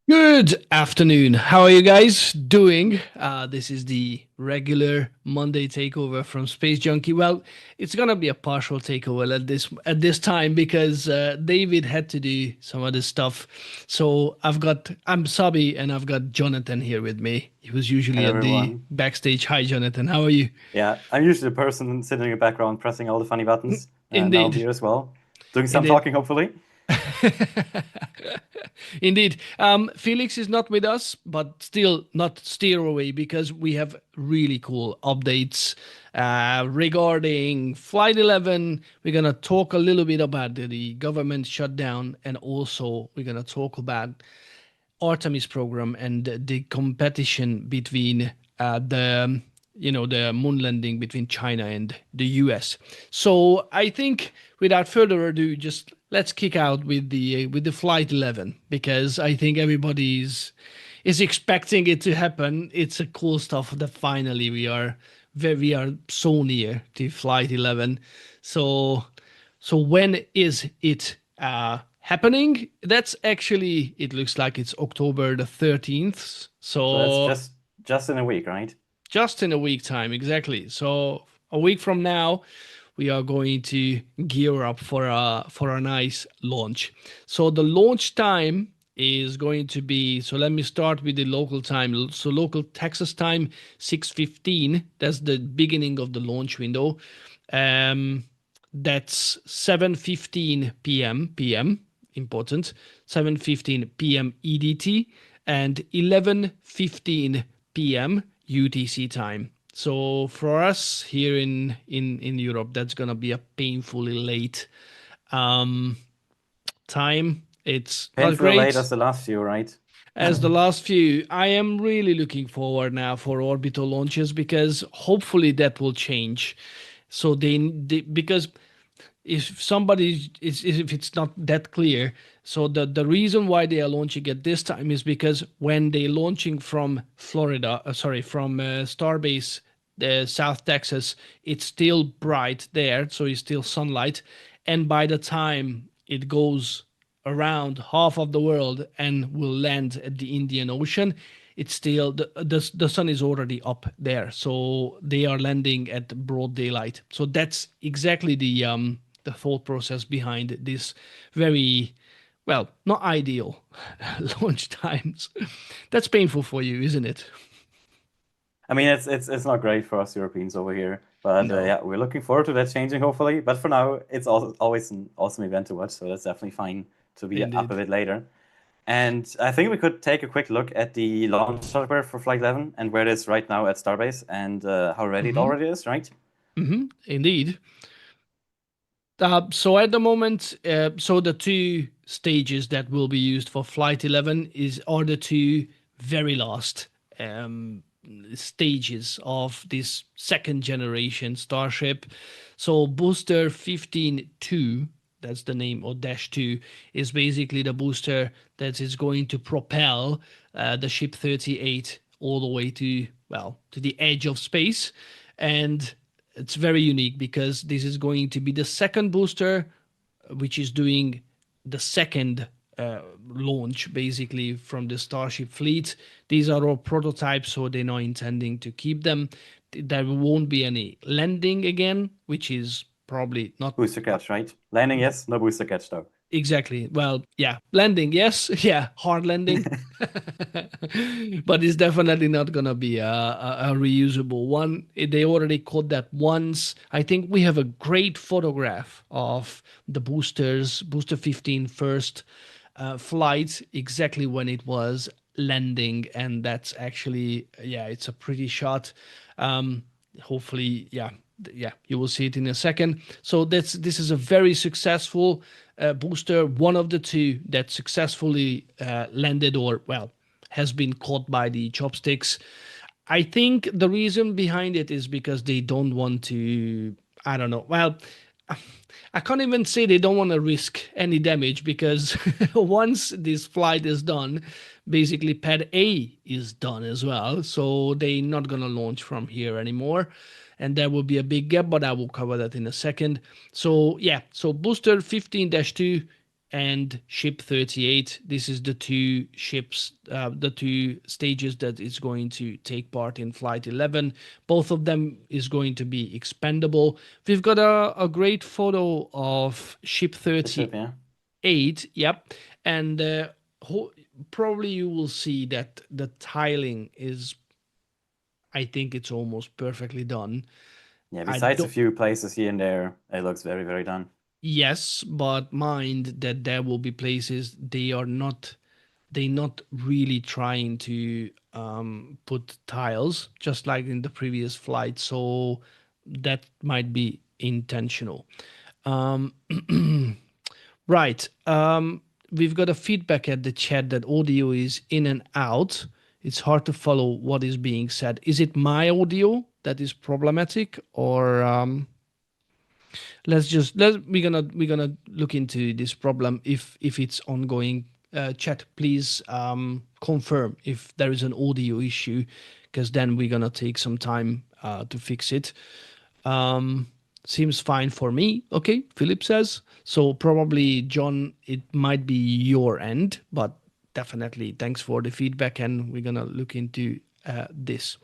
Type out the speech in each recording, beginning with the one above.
Good afternoon. How are you guys doing? This is the regular Monday takeover from Space Junkie. Well, it's gonna be a partial takeover at this time because David had to do some other stuff. So I'm Szabi and I've got Jonathan here with me. He was usually Hello, at the everyone. backstage. Hi, Jonathan. How are you? Yeah, I'm usually the person sitting in the background pressing all the funny buttons, and now Indeed. here as well, doing some Indeed. talking, hopefully. Indeed. Felix is not with us, but still not steer away because we have really cool updates regarding Flight 11. We're going to talk a little bit about the government shutdown, and also we're going to talk about Artemis program and the competition between the moon landing between China and the US. So I think without further ado, just let's kick out with the Flight 11 because I think everybody is expecting it to happen. It's a cool stuff that finally we are so near to Flight 11. So when is it happening? That's actually, it looks like it's October the 13th. So that's So just in a week, right? just in a week time, exactly. So a week from now, we are going to gear up for a nice launch. So the launch time is going to be, so let me start with the local time. So local Texas time, 6:15. That's the beginning of the launch window. Um, that's 7:15 p.m. Important. 7:15 p.m. EDT and 11:15 p.m. UTC time. So for us here in Europe, that's gonna be a painfully late um, time. It's not Painfully late great as the last few, right? as the last few. I am really looking forward now for orbital launches because hopefully that will change. So they because if somebody is if it's not that clear, so the reason why they are launching at this time is because when they're launching from Florida, from Starbase, South Texas, it's still bright there, so it's still sunlight, and by the time it goes around half of the world and will land at the Indian Ocean, it's still the sun is already up there, so they are landing at broad daylight. So that's exactly the thought process behind this very, well, not ideal launch times. That's painful for you, isn't it? I mean, it's not great for us Europeans over here, but No, yeah, we're looking forward to that changing, hopefully. But for now, it's also always an awesome event to watch, so that's definitely fine to be up a indeed. bit later. And I think we could take a quick look at the launch hardware for Flight 11 and where it is right now at Starbase and how ready it Hmm. already is, right? Indeed. So at the moment, so the two stages that will be used for Flight 11 are the two very last um, stages of this second generation Starship. So booster 15-2, that's the name, or dash 2, is basically the booster that is going to propel the ship 38 all the way to, well, to the edge of space. And it's very unique because this is going to be the second booster which is doing the second launch basically from the Starship fleet. These are all prototypes, so they're not intending to keep them there won't be any landing again, which is probably not Booster catch, right? Landing, yes. No booster catch, though. exactly. Well, yeah, landing, yes, yeah, hard landing, but it's definitely not gonna be a reusable one. They already caught that once. I think we have a great photograph of the booster 15 first flight, exactly when it was landing, and that's actually, yeah, it's a pretty shot. Hopefully, yeah, you will see it in a second. So this is a very successful booster, one of the two that successfully landed, or well, has been caught by the chopsticks. I think the reason behind it is because they don't want to, I don't know. Well, I can't even say they don't want to risk any damage, because once this flight is done, basically pad A is done as well. So they're not going to launch from here anymore. And there will be a big gap, but I will cover that in a second. So yeah, so booster 15-2 and ship 38. This is the two ships, the two stages that is going to take part in Flight 11. Both of them is going to be expendable. We've got a great photo of ship The ship, 38. yeah. Yep. And probably you will see that the tiling is, I think it's almost perfectly done. Yeah, I besides a don't, few places here and there, it looks very, very done. yes, but mind that there will be places they're not really trying to put tiles, just like in the previous flight. So that might be intentional. Um, right. We've got a feedback at the chat that audio is in and out. It's hard to follow what is being said. Is it my audio that is problematic, or we're gonna look into this problem if it's ongoing. Chat, please confirm if there is an audio issue, because then we're gonna take some time to fix it. um Seems fine for me. Okay, Philip says so. Probably John, it might be your end, but definitely thanks for the feedback, and we're gonna look into this.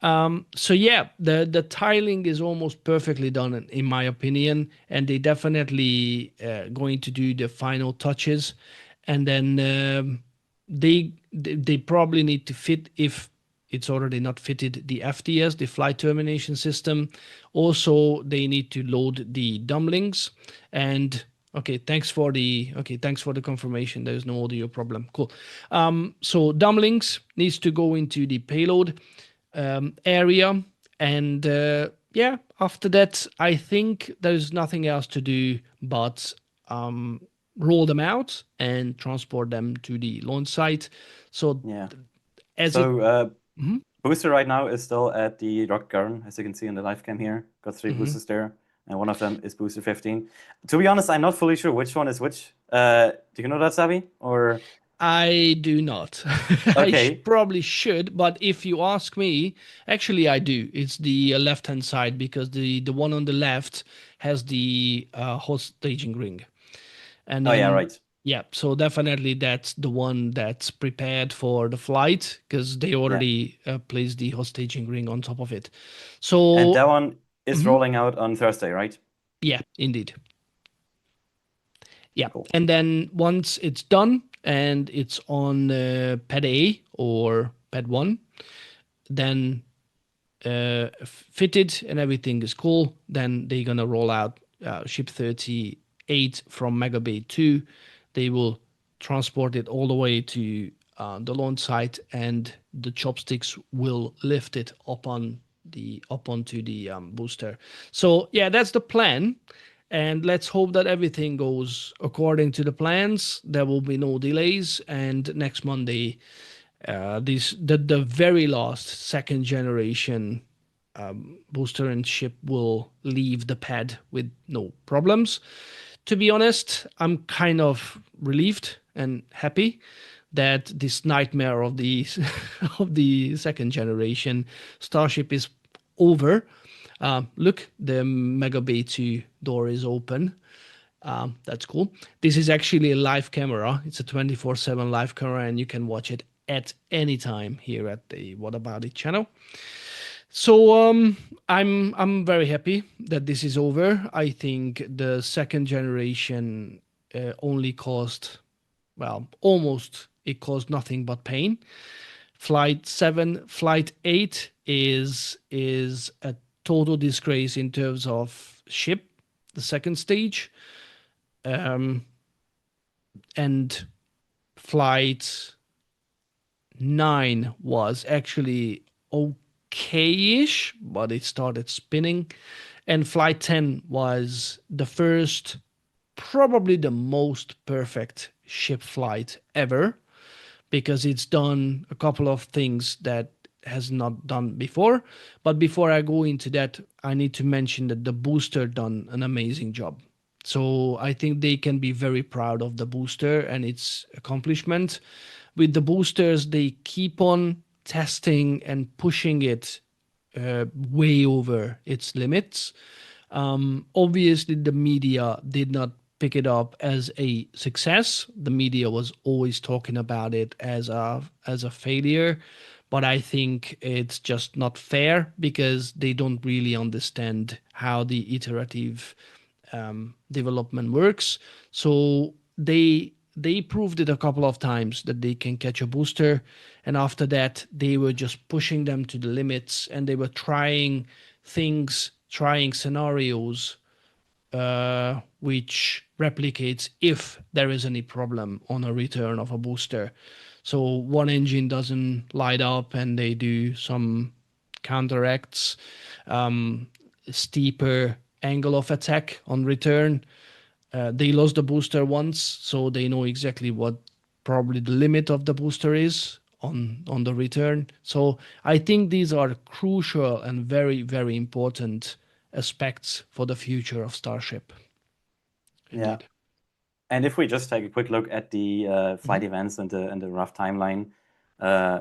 So yeah, the tiling is almost perfectly done in my opinion, and they definitely going to do the final touches, and then they probably need to fit, if it's already not fitted, the FTS, the flight termination system. Also, they need to load the dumplings. And thanks for the confirmation. There's no audio problem. Cool. So dumplings needs to go into the payload area, and yeah, after that I think there's nothing else to do but roll them out and transport them to the launch site. So Yeah. as So it Mhm, booster right now is still at the Rocket Garden, as you can see in the live cam here. Got 3 mhm. boosters there, and one of them is booster 15. To be honest, I'm not fully sure which one is which. Do you know that, Sabi? Or I do not. okay, Probably should, but if you ask me, actually I do. It's the left hand side, because the one on the left has the hot staging ring. And oh yeah, then, right. yeah, so definitely that's the one that's prepared for the flight, because they Yeah, already placed the hostaging ring on top of it. and So, that one is mhm, rolling out on Thursday, right? yeah, indeed. Yeah. Cool. And then once it's done and it's on pad A or pad 1, then fitted and everything is cool, then they're going to roll out ship 38 from Mega Bay 2. They will transport it all the way to the launch site, and the chopsticks will lift it up onto the booster. So yeah, that's the plan, and let's hope that everything goes according to the plans. There will be no delays, and next Monday, the very last second generation booster and ship will leave the pad with no problems. To be honest, I'm kind of relieved and happy that this nightmare of the of the second generation Starship is over. Look, the Mega Bay 2 door is open. That's cool. This is actually a live camera. It's a 24/7 live camera, and you can watch it at any time here at the What About It channel. So I'm very happy that this is over. I think the second generation only caused, well, almost it caused nothing but pain. Flight 7, Flight 8 is a total disgrace in terms of ship, the second stage, um, and Flight 9 was actually okay-ish, but it started spinning. And Flight 10 was the first, probably the most perfect ship flight ever, because it's done a couple of things that has not done before. But before I go into that, I need to mention that the booster done an amazing job. So I think they can be very proud of the booster and its accomplishment. With the boosters, they keep on testing and pushing it way over its limits. Obviously, the media did not pick it up as a success. The media was always talking about it as a failure, but I think it's just not fair because they don't really understand how the iterative development works. So they proved it a couple of times that they can catch a booster, and after that they were just pushing them to the limits, and they were trying things, trying scenarios which replicates if there is any problem on a return of a booster. So one engine doesn't light up and they do some counteracts, steeper angle of attack on return. They lost the booster once, so they know exactly what probably the limit of the booster is on the return. So I think these are crucial and very, very important aspects for the future of Starship. Yeah. Indeed. And if we just take a quick look at the flight events and the rough timeline uh,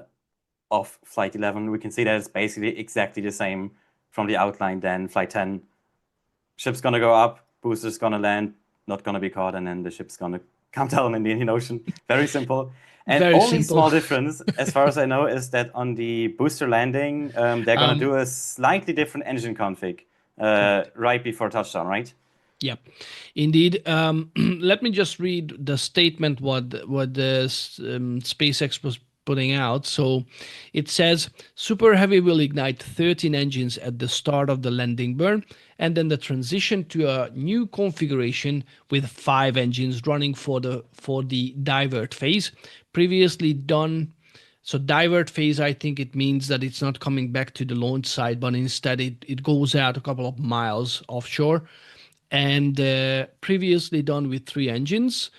of Flight 11, we can see that it's basically exactly the same from the outline. Then Flight 10, ship's gonna go up, booster's gonna land, not gonna be caught, and then the ship's gonna come down in the Indian Ocean. Very simple. And Very only simple. small difference, as far as I know, is that on the booster landing, they're gonna do a slightly different engine config Correct. right before touchdown, right? Yeah, indeed. Let me just read the statement what the SpaceX was putting out. So it says Super Heavy will ignite 13 engines at the start of the landing burn, and then the transition to a new configuration with 5 engines running for the divert phase. Previously done. So divert phase, I think it means that it's not coming back to the launch site, but instead it goes out a couple of miles offshore, and previously done with 3 engines.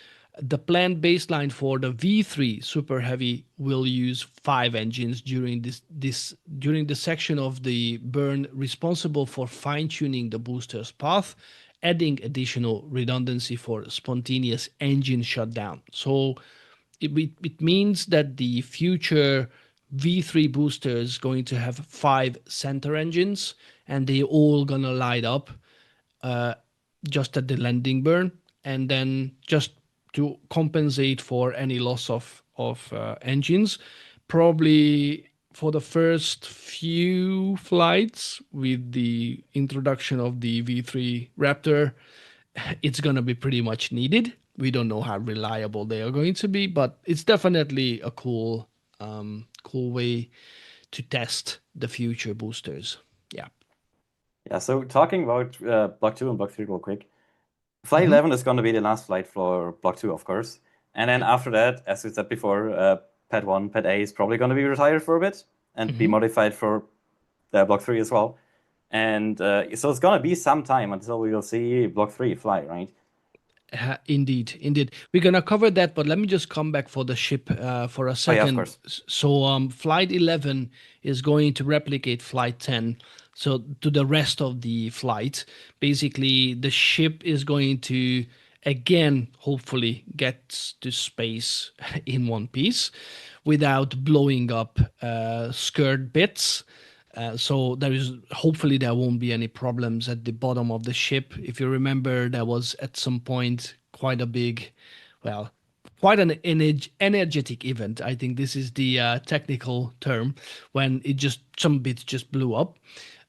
The planned baseline for the V3 Super Heavy will use 5 engines during during the section of the burn responsible for fine-tuning the booster's path, adding additional redundancy for spontaneous engine shutdown. So it means that the future V3 booster is going to have 5 center engines, and they all gonna light up uh, just at the landing burn, and then just to compensate for any loss of engines, probably for the first few flights with the introduction of the V3 Raptor, it's going to be pretty much needed. We don't know how reliable they are going to be, but it's definitely a cool way to test the future boosters. Yeah. Yeah, so talking about Block 2 and Block 3 real quick. Flight Mhm. 11 is going to be the last flight for Block 2, of course. And then after that, as we said before, Pad 1, Pad A is probably going to be retired for a bit and be Mhm. modified for Block 3 as well. And so it's going to be some time until we will see Block 3 fly, right? Indeed, indeed. We're gonna cover that, but let me just come back for the ship for a Oh, yeah, of second. course. So, Flight 11 is going to replicate Flight 10. So, to the rest of the flight, basically, the ship is going to again, hopefully, get to space in one piece without blowing up skirt bits. So there is hopefully there won't be any problems at the bottom of the ship. If you remember, there was at some point quite a big, well, quite an energetic event. I think this is the technical term when it just some bits just blew up.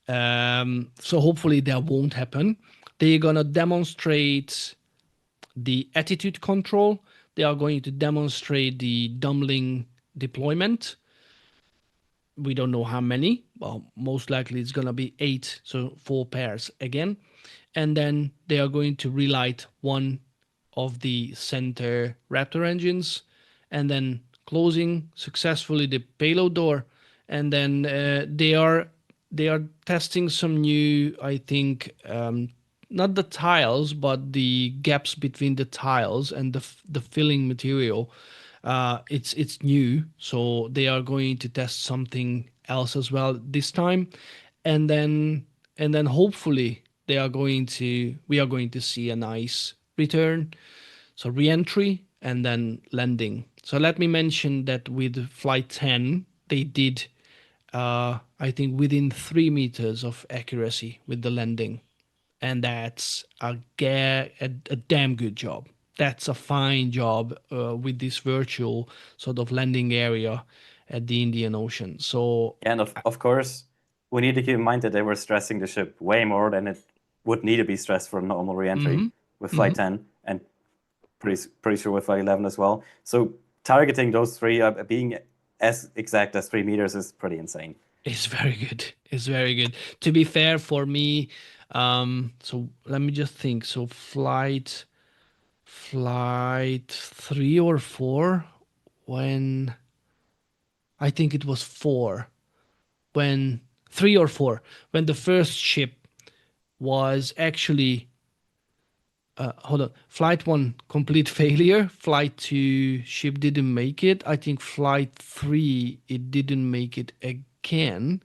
So hopefully that won't happen. They're gonna demonstrate the attitude control. They are going to demonstrate the dumpling deployment. We don't know how many. Well, most likely it's gonna be 8, so 4 pairs again. And then they are going to relight one of the center Raptor engines, and then closing successfully the payload door. And then they are testing some new, I think, not the tiles, but the gaps between the tiles and the filling material. It's new, so they are going to test something else as well this time, and then hopefully we are going to see a nice return, so re-entry and then landing. So let me mention that with Flight 10, they did, I think, within 3 meters of accuracy with the landing. And that's a damn good job. That's a fine job with this virtual sort of landing area at the Indian Ocean. So, And of course, we need to keep in mind that they were stressing the ship way more than it would need to be stressed for normal re-entry with Flight 10, and pretty sure with Flight 11 as well. So targeting those three, being as exact as 3 meters, is pretty insane. it's very good. It's very good. To be fair, for me, so let me just think. So flight 3 or 4, when I think it was 4, when 3 or 4, when the first ship was actually hold on, flight 1 complete failure, flight 2 ship didn't make it, I think flight 3 it didn't make it again,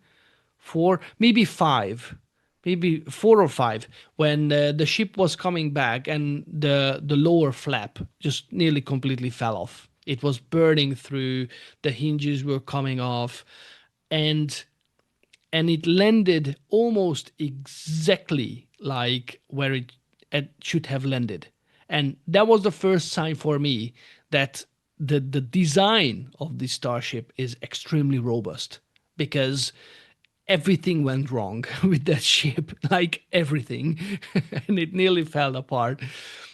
4 maybe 5, maybe 4 or 5, when the ship was coming back and the lower flap just nearly completely fell off. It was burning through, the hinges were coming off, and it landed almost exactly like where it should have landed. And that was the first sign for me that the design of the Starship is extremely robust, because everything went wrong with that ship, like everything, and it nearly fell apart,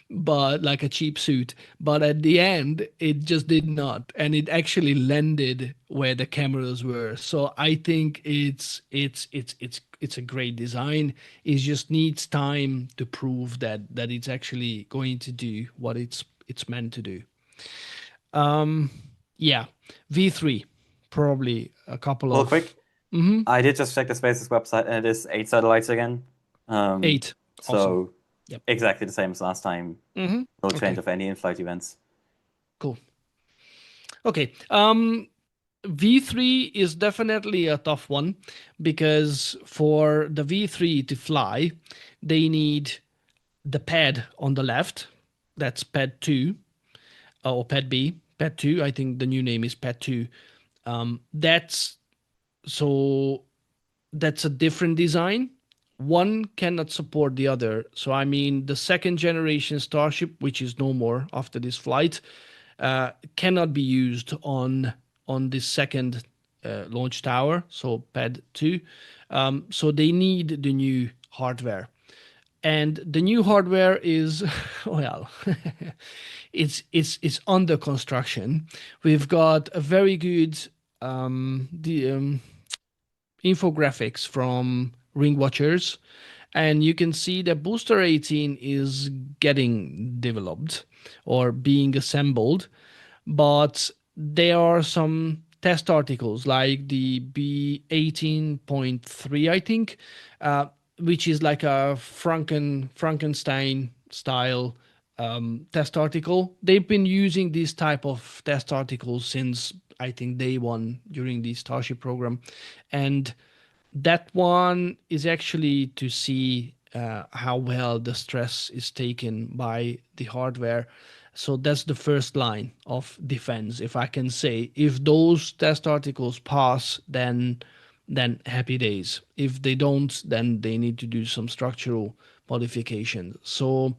but like a cheap suit. But at the end, it just did not, and it actually landed where the cameras were. So I think it's a great design. It just needs time to prove that it's actually going to do what it's meant to do. Yeah, V3, probably a couple Real of quick, I did just check the SpaceX website, and it is 8 satellites again. 8. So Awesome. Yep. exactly the same as last time. No change Okay. of any in-flight events. Cool. Okay. V3 is definitely a tough one, because for the V3 to fly, they need the pad on the left. That's pad 2, or pad B. Pad 2, I think the new name is pad 2. That's a different design. One cannot support the other. So I mean, the second generation Starship, which is no more after this flight, cannot be used on this second launch tower, so pad 2. So they need the new hardware. And the new hardware is, well, it's under construction. We've got a very good infographics from Ring Watchers, and you can see that Booster 18 is getting developed or being assembled, but there are some test articles like the B18.3, I think, which is like a Frankenstein style test article. They've been using this type of test articles since, I think, day one during the Starship program. And that one is actually to see how well the stress is taken by the hardware. So that's the first line of defense, if I can say. If those test articles pass, then happy days. If they don't, then they need to do some structural modifications. So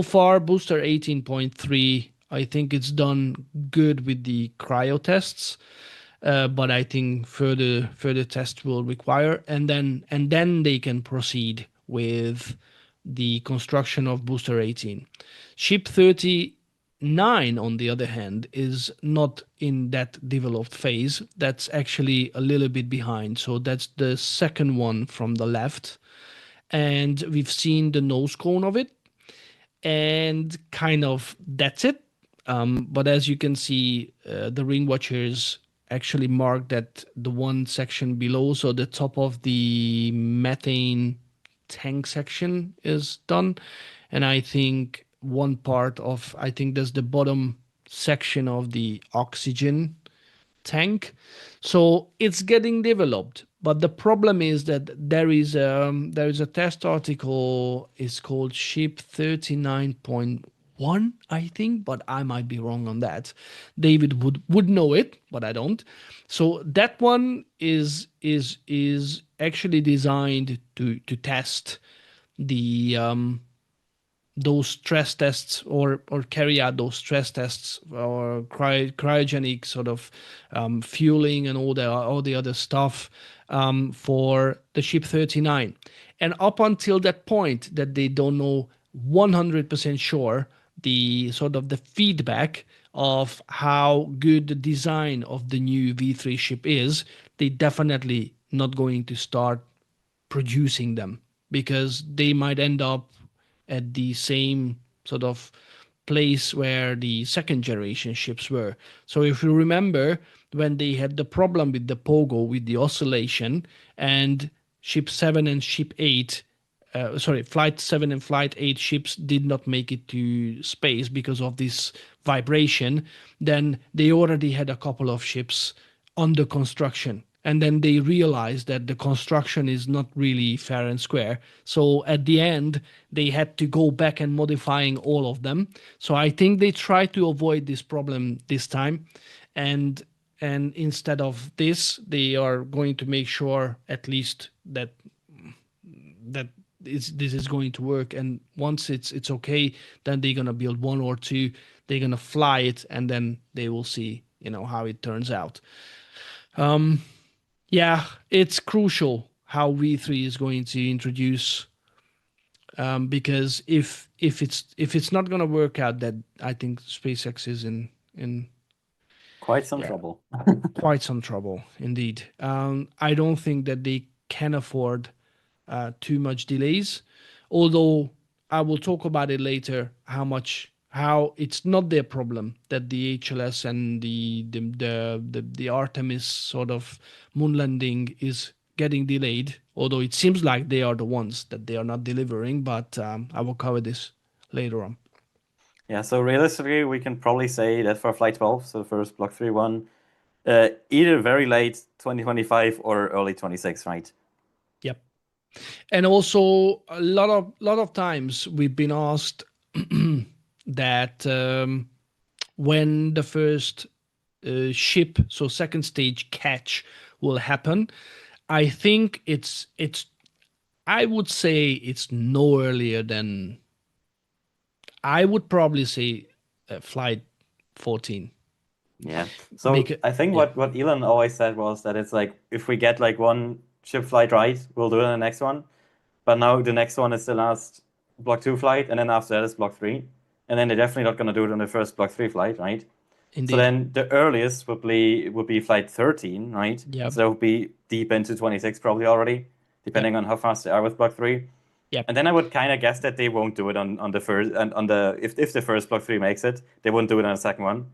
far, Booster 18.3 I think it's done good with the cryo tests, but I think further tests will require, and then they can proceed with the construction of booster 18. Ship 39, on the other hand, is not in that developed phase. That's actually a little bit behind. So that's the second one from the left, and we've seen the nose cone of it, and kind of that's it. But as you can see, the ring watchers actually mark that the one section below, so the top of the methane tank section is done, and I think one part of, I think there's the bottom section of the oxygen tank. So it's getting developed. But the problem is that there is a test article. It's called Ship 39.1, I think, but I might be wrong on that. David would know it, but I don't. So that one is actually designed to test the those stress tests, or carry out those stress tests, or cryogenic sort of fueling and all the other stuff, for the ship 39. And up until that point, that they don't know 100% sure the sort of the feedback of how good the design of the new V3 ship is, they definitely not going to start producing them, because they might end up at the same sort of place where the second generation ships were. So if you remember, when they had the problem with the pogo, with the oscillation, and ship 7 and ship 8, flight 7 and flight 8 ships did not make it to space because of this vibration, then they already had a couple of ships under construction. And then they realized that the construction is not really fair and square. So at the end, they had to go back and modifying all of them. So I think they tried to avoid this problem this time. And instead of this, they are going to make sure at least that this is going to work. And once it's okay, then they're gonna build one or two. They're gonna fly it, and then they will see, how it turns out. Yeah, it's crucial how V3 is going to introduce, because if it's not gonna work out, that I think SpaceX is in Quite some yeah, trouble. quite some trouble indeed. I don't think that they can afford too much delays, although I will talk about it later. How it's not their problem that the HLS and the Artemis sort of moon landing is getting delayed, although it seems like they are the ones that they are not delivering. But I will cover this later on. Yeah, so realistically, we can probably say that for Flight 12, so the first Block 3 one, either very late 2025 or early 26, right? Yep. And also a lot of times we've been asked that when the first ship, so second stage catch, will happen. I think I would say it's no earlier than, I would probably say, flight 14. Yeah. So Because, I think yeah, what Elon always said was that it's like, if we get like one ship flight right, we'll do it in the next one. But now the next one is the last Block 2 flight, and then after that is Block 3. And then they're definitely not going to do it on the first Block 3 flight, right? So indeed. then the earliest would be flight 13, right? Yep. So that would be deep into 26 probably already, depending Yep. on how fast they are with Block 3. Yep. And then I would kind of guess that they won't do it on the first, and on the if the first Block 3 makes it, they wouldn't do it on the second one.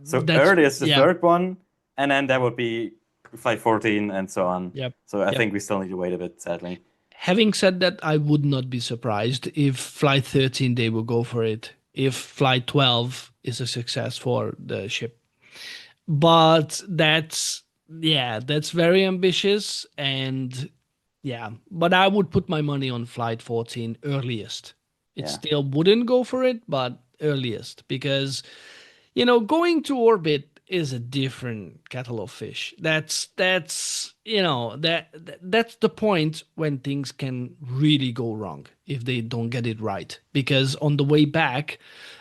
So That's, earliest the yeah. third one, and then that would be flight 14 and so on. Yep. So I Yep. think we still need to wait a bit, sadly. Having said that, I would not be surprised if flight 13 they will go for it, if flight 12 is a success for the ship. But that's very ambitious, and yeah, but I would put my money on flight 14 earliest. It Yeah. still wouldn't go for it, but earliest, because going to orbit is a different kettle of fish. That's you know that's the point when things can really go wrong if they don't get it right. Because on the way back,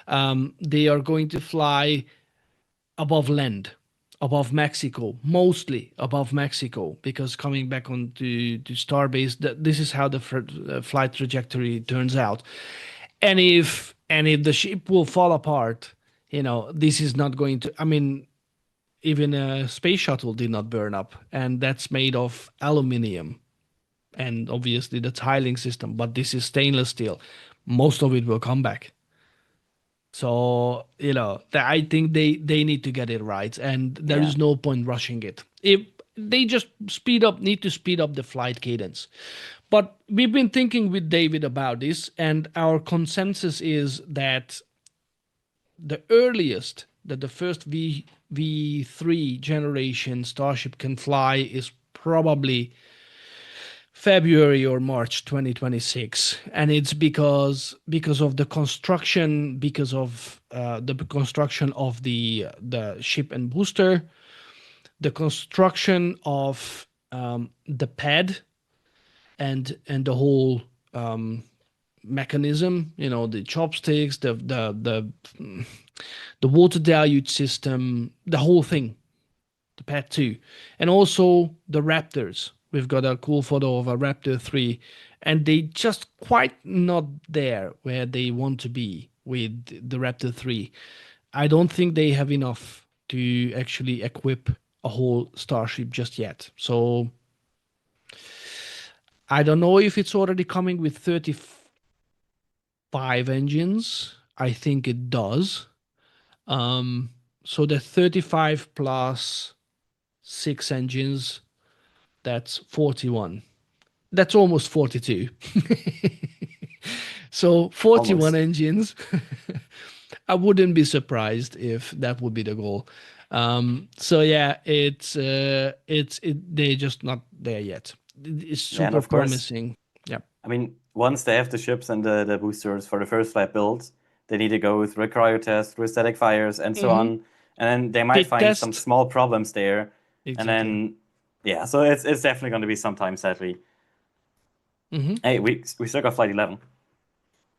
they are going to fly above land, above Mexico, mostly above Mexico, because coming back on to Starbase, this is how the flight trajectory turns out. And if the ship will fall apart, this is not going to. I mean, even a space shuttle did not burn up, and that's made of aluminium, and obviously the tiling system. But this is stainless steel. Most of it will come back. So, I think they need to get it right, and there Yeah. is no point rushing it. If they just need to speed up the flight cadence. But we've been thinking with David about this, and our consensus is that the earliest that the first V3 generation Starship can fly is probably February or March 2026, and it's because of the construction, because of the construction of the ship and booster, the construction of the pad, and the whole mechanism, the chopsticks, the water deluge system, the whole thing, the pad 2, and also the Raptors. We've got a cool photo of a Raptor 3, and they just quite not there where they want to be with the Raptor 3. I don't think they have enough to actually equip a whole Starship just yet. So I don't know if it's already coming with 35 engines. I think it does. So the 35 plus 6 engines, that's 41. That's almost 42. So 41 Almost. engines. I wouldn't be surprised if that would be the goal. So yeah, they're just not there yet. It's Yeah, and super of course, promising. Yeah. I mean, once they have the ships and the boosters for the first flight built, they need to go through a cryo test, through static fires, and so on. And then they might Pit find some test. small problems there. And Exactly. then, yeah, so it's definitely going to be some time, sadly. Hey, we still got flight 11.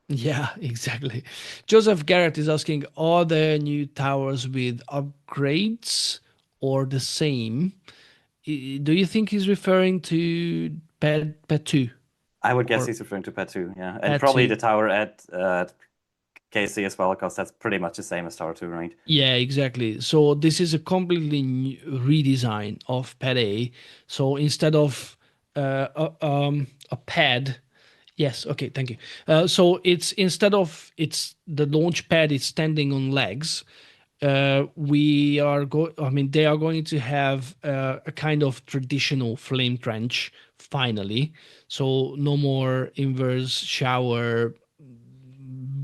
Yeah, exactly. Joseph Garrett is asking, are there new towers with upgrades or the same? Do you think he's referring to Pad 2 I would guess or he's referring to Pad 2, yeah. And Pad probably 2? the tower at KC as well, because that's pretty much the same as Tower 2, right? Yeah, exactly. So this is a completely new redesign of Pad A. So instead of a pad, yes, okay, thank you. So it's instead of it's the launch pad is standing on legs. They are going to have a kind of traditional flame trench finally. So no more inverse shower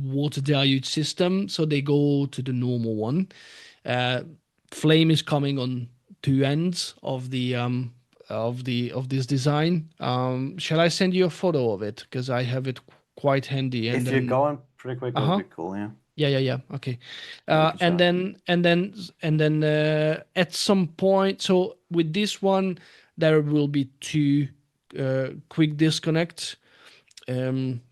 water deluge system. So they go to the normal one. Uh, Flame is coming on two ends of of this design. Shall I send you a photo of it because I have it quite handy? And If you're then, going pretty quick, that would uh-huh. be cool, yeah. Yeah. Okay. Yeah, we can And start. then at some point, so with this one, there will be two quick disconnects,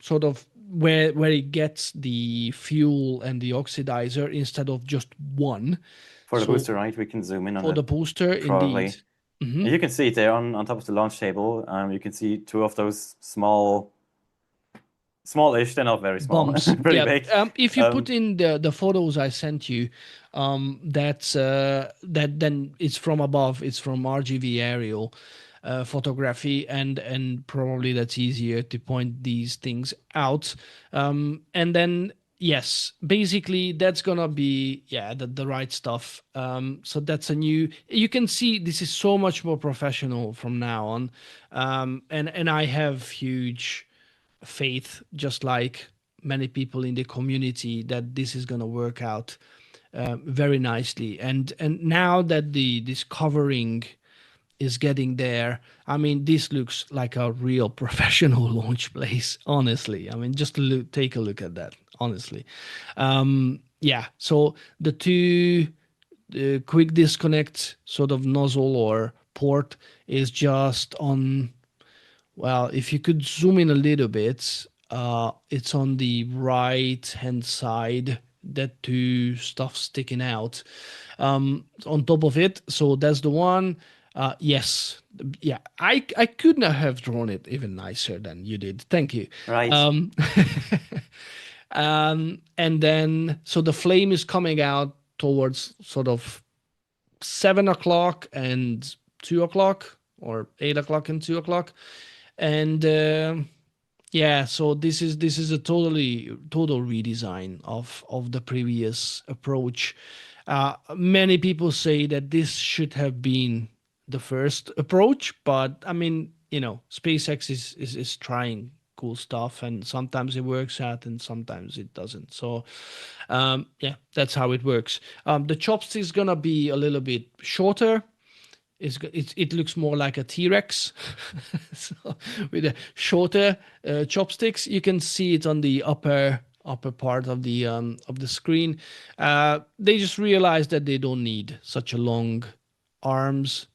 sort of where it gets the fuel and the oxidizer instead of just one. For the So booster, right? We can zoom in on for the it, booster, indeed. probably. And you can see it there on top of the launch table. You can see two of those smallish, they're not very small, Bumps. pretty Yeah. big. If you put in the photos I sent you, that then it's from above. It's from RGV aerial photography, and probably that's easier to point these things out. And then yes, basically that's gonna be the right stuff. So that's a new. You can see this is so much more professional from now on, and I have huge faith, just like many people in the community, that this is going to work out very nicely. And now that this covering is getting there, I mean, this looks like a real professional launch place. Honestly, I mean, just take a look at that. Honestly, yeah. So the quick disconnect sort of nozzle or port is just on, well, if you could zoom in a little bit, it's on the right hand side, that two stuff sticking out on top of it. So that's the one. Yes, yeah, I could not have drawn it even nicer than you did. Thank you. Right. And then so the flame is coming out towards sort of 7 o'clock and 2 o'clock, or 8 o'clock and 2 o'clock, and yeah, so this is a total redesign of the previous approach. Many people say that this should have been the first approach, but I mean, SpaceX is trying cool stuff, and sometimes it works out and sometimes it doesn't. So yeah, that's how it works. The chopstick is gonna be a little bit shorter. It looks more like a T-Rex. So with a shorter chopsticks. You can see it on the upper part of the screen. They just realized that they don't need such a long arms.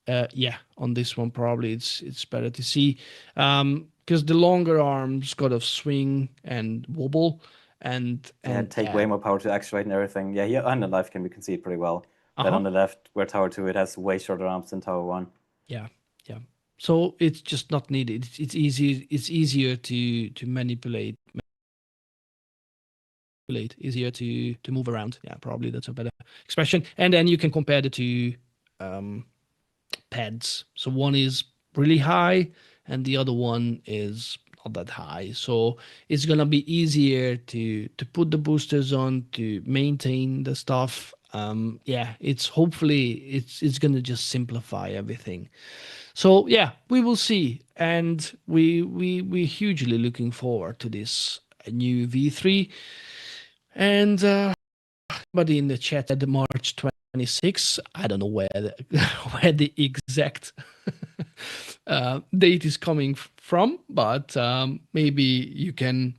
Yeah, on this one probably it's better to see, because the longer arms kind of swing and wobble and take way more power to actuate and everything. Yeah, here on the left we can see it pretty well. But on the left, where Tower 2, it has way shorter arms than Tower 1. Yeah. So it's just not needed. It's easier to manipulate, easier to move around. Yeah, probably that's a better expression. And then you can compare the two pads. So one is really high and the other one is not that high. So it's gonna be easier to put the boosters on, to maintain the stuff. Yeah, it's gonna just simplify everything. So yeah, we will see, and we're hugely looking forward to this new V3. And somebody in the chat said March 26. I don't know where where the exact date is coming from, but maybe you can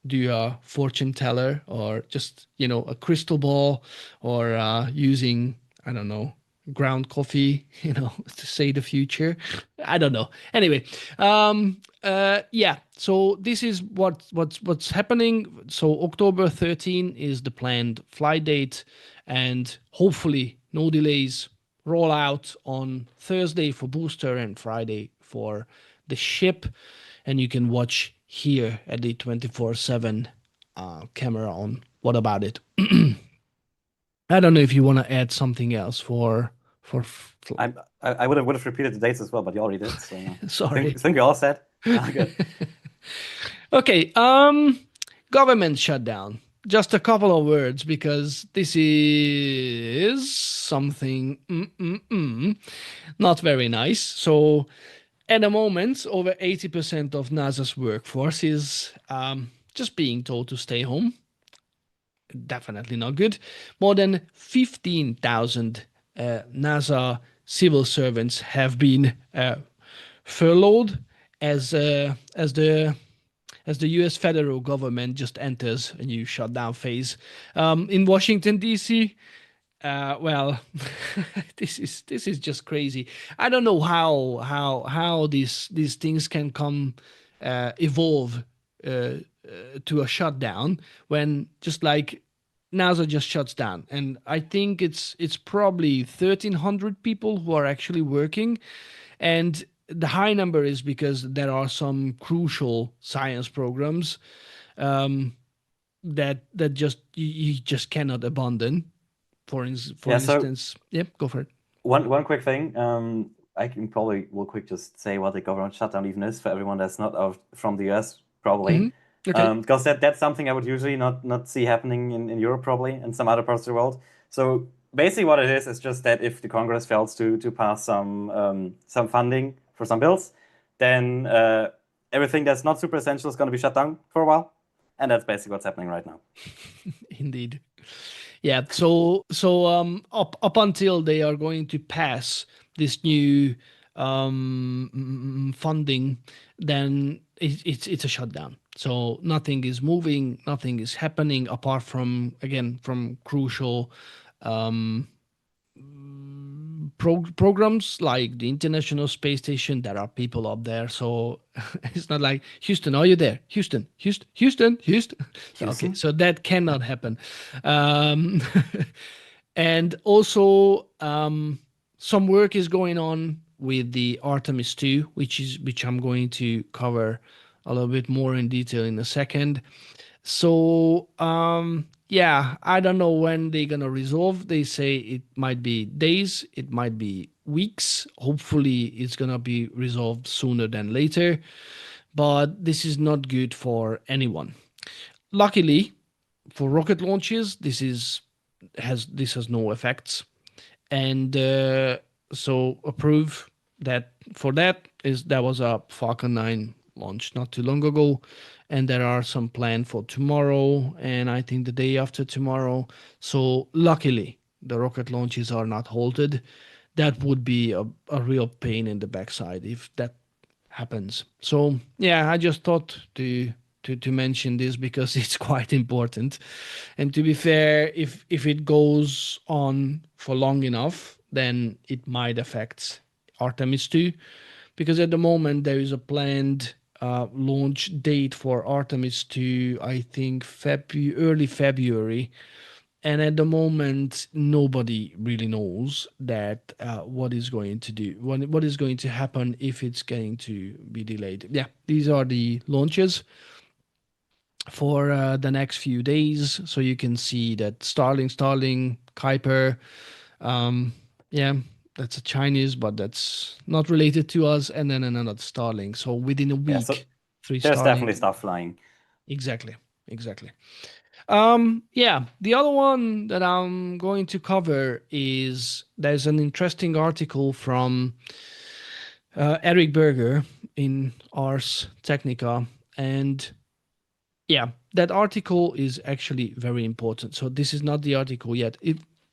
do a fortune teller, or just a crystal ball, or using, I don't know, ground coffee, to say the future. I don't know. Anyway, yeah. So this is what's happening. So October 13 is the planned flight date, and hopefully no delays. Roll out on Thursday for booster and Friday for the ship, and you can watch here at the 24/7 camera on. What about it? I don't know if you want to add something else for. I would have repeated the dates as well, but you already did. So sorry. I think we all said. Good. Okay. Government shutdown. Just a couple of words, because this is something not very nice. So at the moment, over 80% of NASA's workforce is just being told to stay home. Definitely not good. More than 15,000 NASA civil servants have been furloughed as the U.S. federal government just enters a new shutdown phase. In Washington D.C., well, this is just crazy. I don't know how these things can evolve to a shutdown, when just like NASA just shuts down. And I think it's probably 1,300 people who are actually working, and the high number is because there are some crucial science programs that just you just cannot abandon. For instance, yep, go for it. One quick thing. I can probably will quick just say what the government shutdown even is for everyone that's not from the US, probably. Okay. Because that's something I would usually not see happening in Europe, probably, and some other parts of the world. So basically what it is just that if the Congress fails to pass some funding for some bills, then everything that's not super essential is going to be shut down for a while. And that's basically what's happening right now. Indeed. Yeah, so up until they are going to pass this new funding, then it's a shutdown. So nothing is moving, nothing is happening apart from crucial um, programs like the International Space Station. There are people up there, so it's not like Houston, are you there? Houston, Houston, Houston, Houston. So, okay, Houston. so that cannot happen. Um, and also, some work is going on with the Artemis 2, which I'm going to cover a little bit more in detail in a second. So yeah, I don't know when they're gonna resolve. They say it might be days, it might be weeks. Hopefully, it's gonna be resolved sooner than later. But this is not good for anyone. Luckily, for rocket launches, this has no effects, and so a proof that for that is there was a Falcon 9 launch not too long ago, and there are some planned for tomorrow and I think the day after tomorrow. So luckily the rocket launches are not halted. That would be a real pain in the backside if that happens. So yeah, I just thought to mention this because it's quite important. And to be fair, if it goes on for long enough, then it might affect Artemis 2, because at the moment there is a planned launch date for Artemis 2, I think early February, and at the moment nobody really knows that what is going to do what is going to happen if it's going to be delayed. Yeah, these are the launches for the next few days, so you can see that Starling, Kuiper, um, yeah, that's a Chinese, but that's not related to us, and then another Starling. So within a Yeah, so week, three there's definitely Starling. stuff flying. Exactly, exactly. Yeah, the other one that I'm going to cover is there's an interesting article from Eric Berger in Ars Technica, and yeah, that article is actually very important. So this is not the article yet.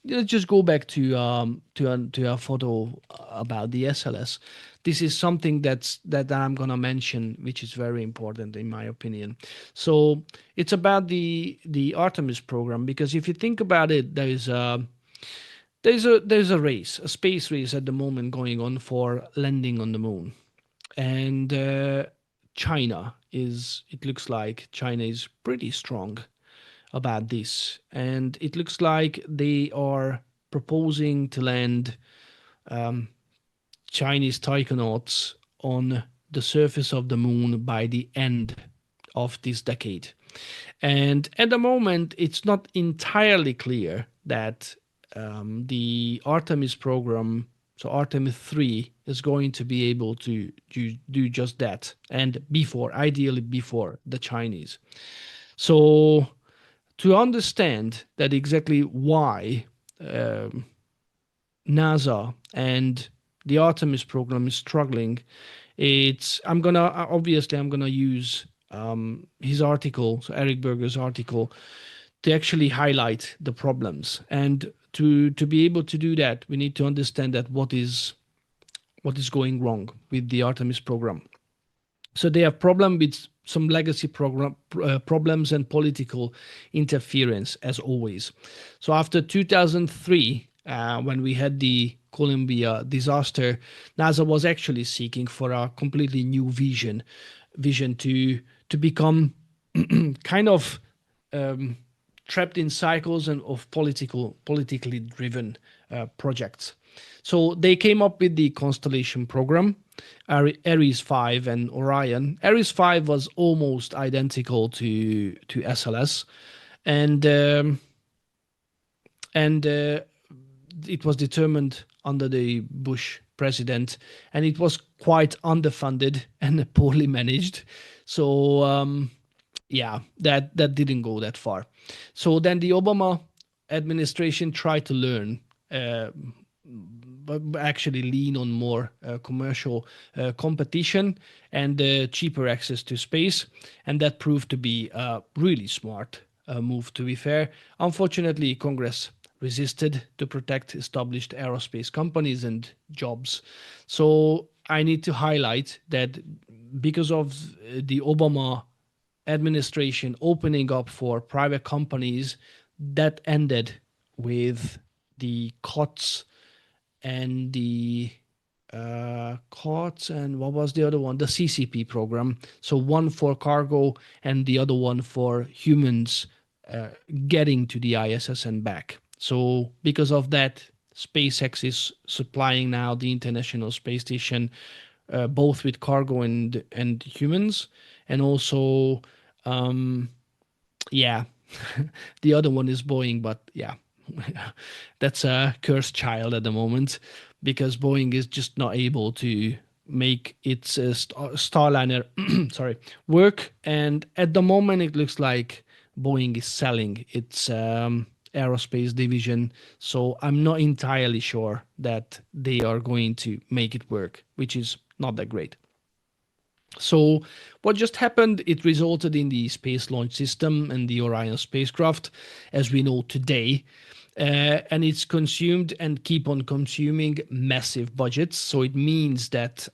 Let's just go back to a photo about the SLS. This is something that I'm gonna mention, which is very important in my opinion. So it's about the Artemis program, because if you think about it, there's a race, a space race at the moment going on for landing on the moon, and China is. It looks like China is pretty strong about this, and it looks like they are proposing to land um, Chinese taikonauts on the surface of the moon by the end of this decade. And at the moment, it's not entirely clear that the Artemis program, so Artemis 3, is going to be able to do just that, and ideally before the Chinese. So to understand that exactly why um, NASA and the Artemis program is struggling, I'm gonna use his article, so Eric Berger's article, to actually highlight the problems. And to be able to do that, we need to understand that what is going wrong with the Artemis program. So they have problem with some legacy problems and political interference, as always. So after 2003, when we had the Columbia disaster, NASA was actually seeking for a completely new vision to become kind of um, trapped in cycles and of politically driven projects. So they came up with the constellation program, Ares 5 and Orion. Ares 5 was almost identical to SLS, and and it was determined under the Bush president, and it was quite underfunded and poorly managed. So yeah, that didn't go that far. So then the Obama administration tried to learn, uh, but actually lean on more commercial competition and cheaper access to space, and that proved to be a really smart move. To be fair, unfortunately, Congress resisted to protect established aerospace companies and jobs. So I need to highlight that because of the Obama administration opening up for private companies, that ended with the COTS and the COTS, and what was the other one? The CCP program. So one for cargo and the other one for humans getting to the ISS and back. So because of that, SpaceX is supplying now the International Space Station both with cargo and humans, and also yeah, the other one is Boeing, but yeah, that's a cursed child at the moment because Boeing is just not able to make its Starliner sorry, work. And at the moment, it looks like Boeing is selling its aerospace division. So I'm not entirely sure that they are going to make it work, which is not that great. So what just happened, it resulted in the Space Launch System and the Orion spacecraft as we know today. And it's consumed and keep on consuming massive budgets. So it means that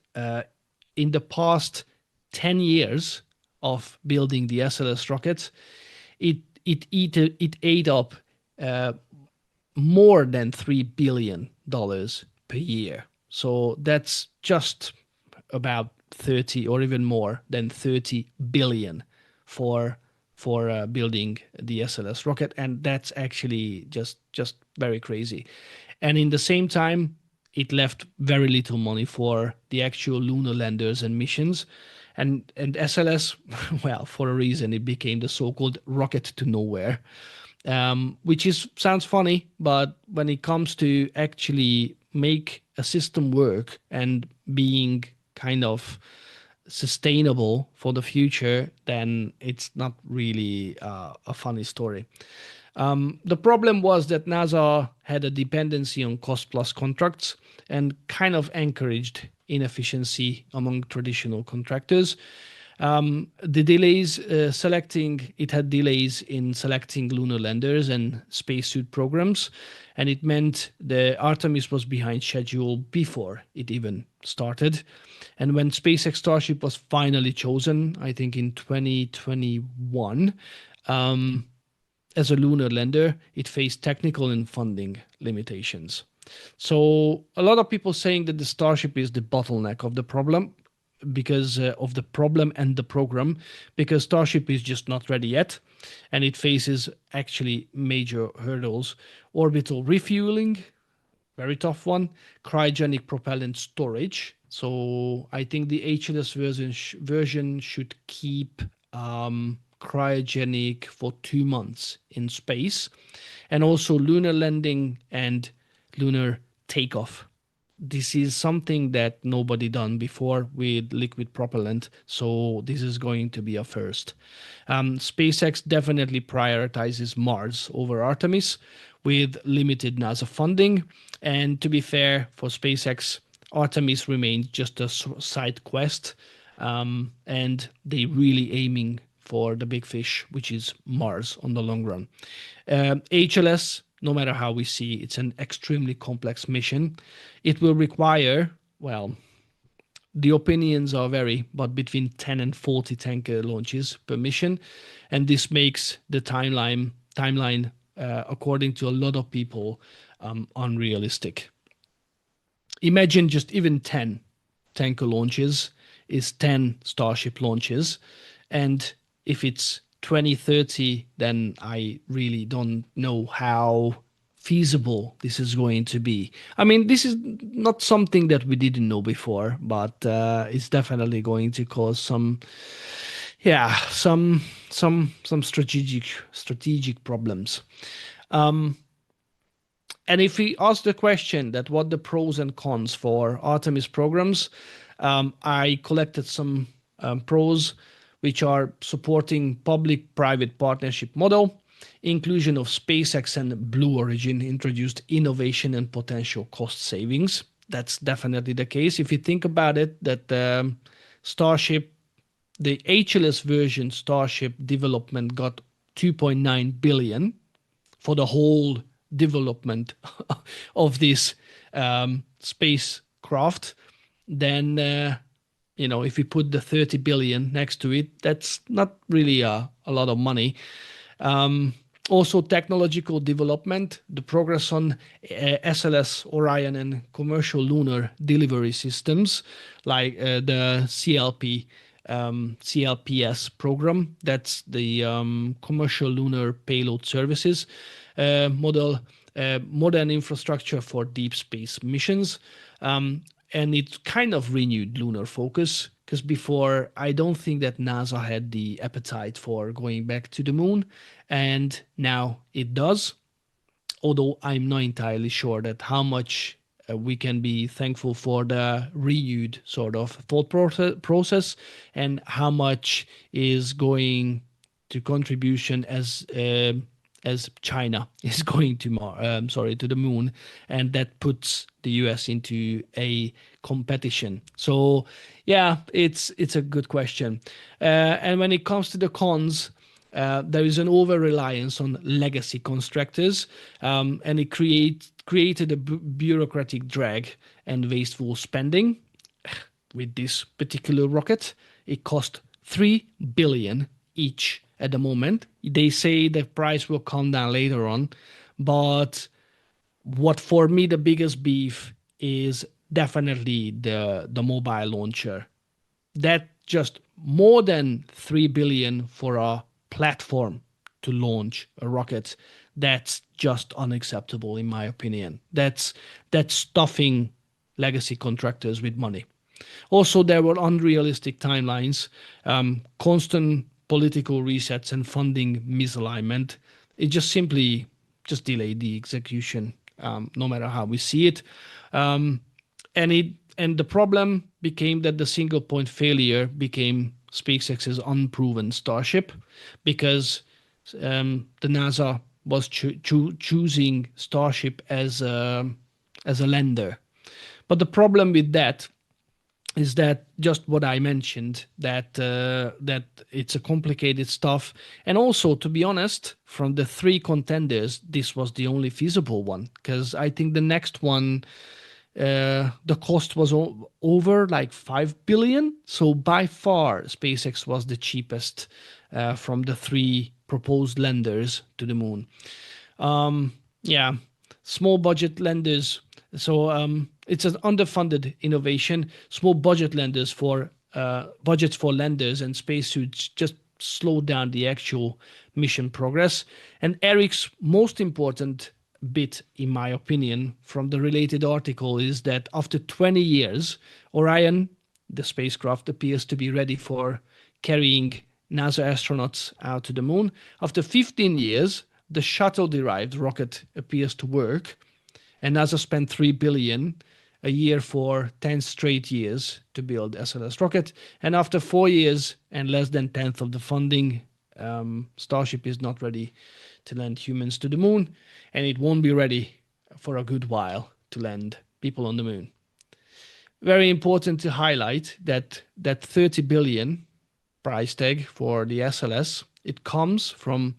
in the past 10 years of building the SLS rocket, it ate up more than $3 billion per year. So that's just about 30 or even more than 30 billion for building the SLS rocket, and that's actually just very crazy. And in the same time, it left very little money for the actual lunar landers and missions. And SLS, well, for a reason, it became the so-called rocket to nowhere, which is sounds funny, but when it comes to actually make a system work and being kind of sustainable for the future, then it's not really a funny story. The problem was that NASA had a dependency on cost plus contracts and kind of encouraged inefficiency among traditional contractors. The delays it had delays in selecting lunar landers and spacesuit programs, and it meant the Artemis was behind schedule before it even started. And when SpaceX Starship was finally chosen, I think in 2021, as a lunar lander, it faced technical and funding limitations. So a lot of people saying that the Starship is the bottleneck of the problem because of the problem and the program, because Starship is just not ready yet, and it faces actually major hurdles. Orbital refueling, very tough one. Cryogenic propellant storage. So I think the HLS version should keep cryogenic for 2 months in space, and also lunar landing and lunar takeoff. This is something that nobody done before with liquid propellant, so this is going to be a first. SpaceX definitely prioritizes Mars over Artemis with limited NASA funding, and to be fair, for SpaceX, Artemis remains just a side quest, and they really aiming for the big fish, which is Mars on the long run. HLS, no matter how we see, it's an extremely complex mission. It will require, well, the opinions are vary, but between 10 and 40 tanker launches per mission, and this makes the timeline according to a lot of people, unrealistic. Imagine just even 10 tanker launches is 10 Starship launches, and if it's 2030, then I really don't know how feasible this is going to be. I mean, this is not something that we didn't know before, but it's definitely going to cause some strategic problems. And if we ask the question that what the pros and cons for Artemis programs, I collected some pros, which are supporting public-private partnership model, inclusion of SpaceX and Blue Origin introduced innovation and potential cost savings. That's definitely the case. If you think about it, that Starship, the HLS version Starship development got 2.9 billion for the whole development of this spacecraft, then if we put the 30 billion next to it, that's not really a lot of money. Also, technological development, the progress on SLS, Orion, and commercial lunar delivery systems like the CLPS program. That's the Commercial Lunar Payload Services model, modern infrastructure for deep space missions. And it kind of renewed lunar focus, because before, I don't think that NASA had the appetite for going back to the moon, and now it does. Although I'm not entirely sure that how much we can be thankful for the renewed sort of thought process, and how much is going to contribution as China is going to to the moon, and that puts the US into a competition. So yeah, it's a good question. And when it comes to the cons, there is an over reliance on legacy constructors, and it created a bureaucratic drag and wasteful spending. With this particular rocket, it cost 3 billion each at the moment. They say the price will come down later on, but what for me the biggest beef is definitely the mobile launcher. That just more than 3 billion for a platform to launch a rocket. That's just unacceptable in my opinion. That's stuffing legacy contractors with money. Also, there were unrealistic timelines, constant political resets, and funding misalignment. It just simply just delayed the execution, no matter how we see it. And the problem became that the single point failure became SpaceX's unproven Starship, because the NASA was choosing Starship as a lender. But the problem with that is that just what I mentioned, that that it's a complicated stuff. And also, to be honest, from the three contenders, this was the only feasible one, because I think the next one, the cost was over like 5 billion. So by far, SpaceX was the cheapest from the three proposed lenders to the moon. Yeah, small budget lenders. So it's an underfunded innovation. Small budget lenders for budgets for lenders and spacesuits just slowed down the actual mission progress. And Eric's most important bit, in my opinion, from the related article is that after 20 years, Orion, the spacecraft, appears to be ready for carrying NASA astronauts out to the moon. After 15 years, the shuttle-derived rocket appears to work, and NASA spent 3 billion a year for 10 straight years to build SLS rocket. And after 4 years and less than 1/10 of the funding, Starship is not ready to land humans to the moon, and it won't be ready for a good while to land people on the moon. Very important to highlight that 30 billion price tag for the SLS, it comes from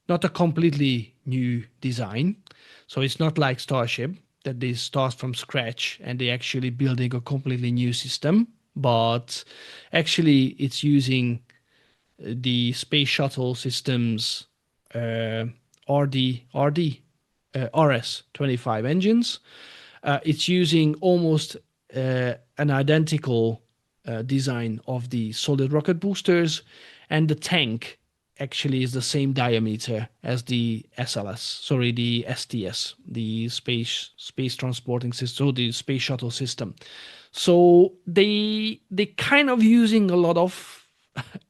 not a completely new design. So it's not like Starship, that they start from scratch and they actually building a completely new system, but actually it's using the space shuttle systems RS-25 engines. It's using almost an identical design of the solid rocket boosters, and the tank actually is the same diameter as the the STS, the space transporting system, so the space shuttle system. So they kind of using a lot of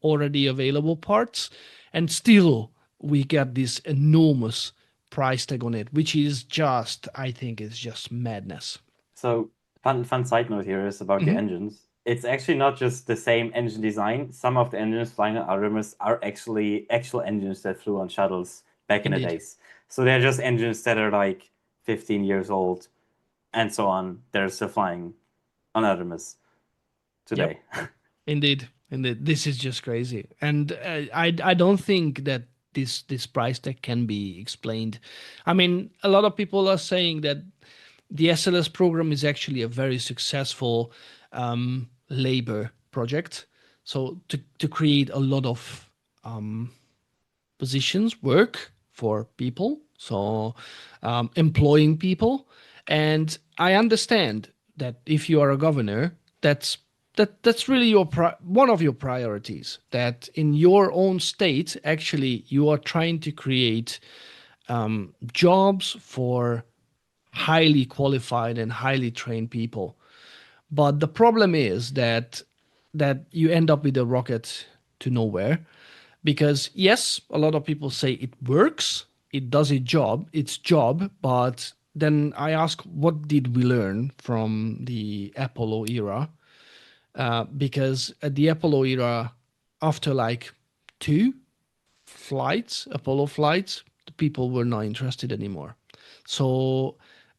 already available parts, and still we get this enormous price tag on it, which is just, I think it's just madness. So fun side note here is about the engines. It's actually not just the same engine design. Some of the engines flying on Artemis are actually actual engines that flew on shuttles back in the days. So they're just engines that are like 15 years old and so on. They're still flying on Artemis today. Yep. Indeed. This is just crazy. And I don't think that this price tag can be explained. I mean, a lot of people are saying that the SLS program is actually a very successful labor project. So to create a lot of positions, work for people, so employing people. And I understand that if you are a governor, that's really your one of your priorities. That in your own state, actually, you are trying to create jobs for highly qualified and highly trained people. But the problem is that you end up with a rocket to nowhere, because yes, a lot of people say it works, it does its job, but then I ask, what did we learn from the Apollo era? Because at the Apollo era, after like 2 Apollo flights, the people were not interested anymore. So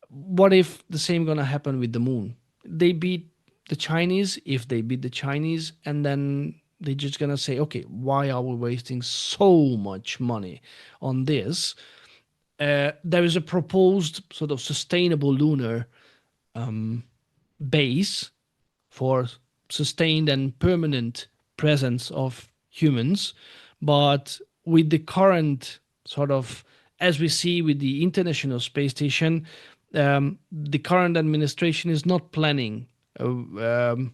what if the same gonna happen with the moon? They beat the Chinese. If they beat the Chinese, and then they're just gonna say, okay, why are we wasting so much money on this? There is a proposed sort of sustainable lunar base for sustained and permanent presence of humans. But with the current sort of, as we see with the International Space Station, the current administration is not planning to